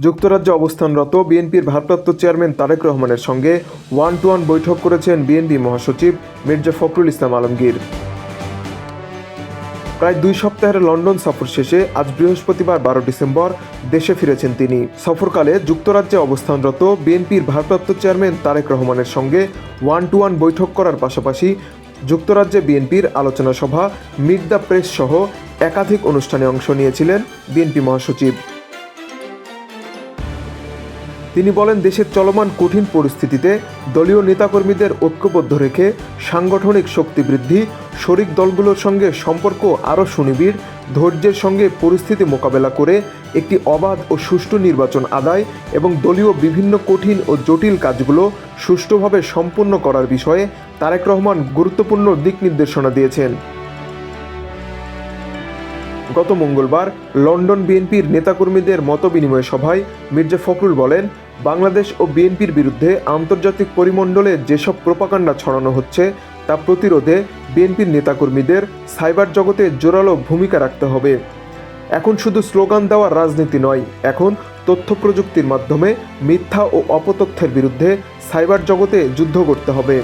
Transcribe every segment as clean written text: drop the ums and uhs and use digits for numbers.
যুক্তরাজ্যে অবস্থানরত বিএনপির ভারপ্রাপ্ত চেয়ারম্যান তারেক রহমানের সঙ্গে ওয়ান-টু-ওয়ান বৈঠক করেছেন বিএনপি মহাসচিব মির্জা ফখরুল ইসলাম আলমগীর। প্রায় 2 সপ্তাহের লন্ডন সফর শেষে আজ বৃহস্পতিবার 12 ডিসেম্বর দেশে ফিরেছেন তিনি। সফরকালে যুক্তরাজ্যে অবস্থানরত বিএনপির ভারপ্রাপ্ত চেয়ারম্যান তারেক রহমানের সঙ্গে ওয়ান-টু-ওয়ান বৈঠক করার পাশাপাশি যুক্তরাজ্যে বিএনপির আলোচনা সভা, মিট দ্য প্রেস সহ একাধিক অনুষ্ঠানে অংশ নিয়েছিলেন বিএনপি মহাসচিব। তিনি বলেন, দেশের চলমান কঠিন পরিস্থিতিতে দলীয় নেতাকর্মীদের ঐক্যবদ্ধ রেখে সাংগঠনিক শক্তি বৃদ্ধি, শরিক দলগুলোর সঙ্গে সম্পর্ক আরও সুনিবিড়, ধৈর্যের সঙ্গে পরিস্থিতি মোকাবেলা করে একটি অবাধ ও সুষ্ঠু নির্বাচন আদায় এবং দলীয় বিভিন্ন কঠিন ও জটিল কাজগুলো সুষ্ঠুভাবে সম্পন্ন করার বিষয়ে তারেক রহমান গুরুত্বপূর্ণ দিক নির্দেশনা দিয়েছেন। গত মঙ্গলবার লন্ডন বিএনপির নেতাকর্মীদের মতবিনিময় সভায় মির্জা ফখরুল বলেন, বাংলাদেশ ও বিএনপির বিরুদ্ধে আন্তর্জাতিক পরিমণ্ডলে যেসব প্রোপাগান্ডা ছড়ানো হচ্ছে তা প্রতিরোধে বিএনপির নেতাকর্মীদের সাইবার জগতে জোরালো ভূমিকা রাখতে হবে। এখন শুধু স্লোগান দেওয়ার রাজনীতি নয়, এখন তথ্য প্রযুক্তির মাধ্যমে মিথ্যা ও অপতথ্যের বিরুদ্ধে সাইবার জগতে যুদ্ধ করতে হবে।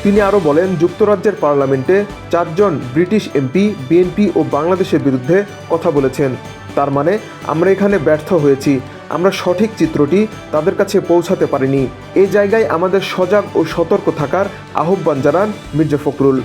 তিনি আরও বলেন, যুক্তরাজ্যের পার্লামেন্টে 4 জন ব্রিটিশ এমপি বিএনপি ও বাংলাদেশের বিরুদ্ধে কথা বলেছেন। তার মানে আমরা এখানে ব্যর্থ হয়েছি, আমরা সঠিক চিত্রটি তাদের কাছে পৌঁছাতে পারিনি। এই জায়গায় আমাদের সজাগ ও সতর্ক থাকার আহ্বান জানান মির্জা ফখরুল।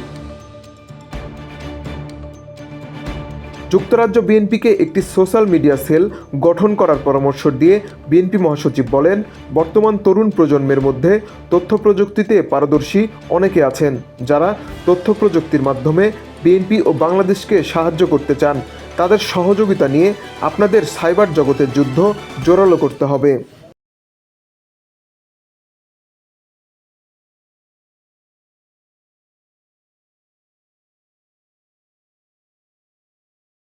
যুক্তরাজ্য বিএনপিকে একটি সোশ্যাল মিডিয়া সেল গঠন করার পরামর্শ দিয়ে বিএনপি মহাসচিব বলেন, বর্তমান তরুণ প্রজন্মের মধ্যে তথ্য প্রযুক্তিতে পারদর্শী অনেকে আছেন, যারা তথ্য প্রযুক্তির মাধ্যমে বিএনপি ও বাংলাদেশকে সাহায্য করতে চান। তাদের সহযোগিতা নিয়ে আপনাদের সাইবার জগতের যুদ্ধ জোরালো করতে হবে।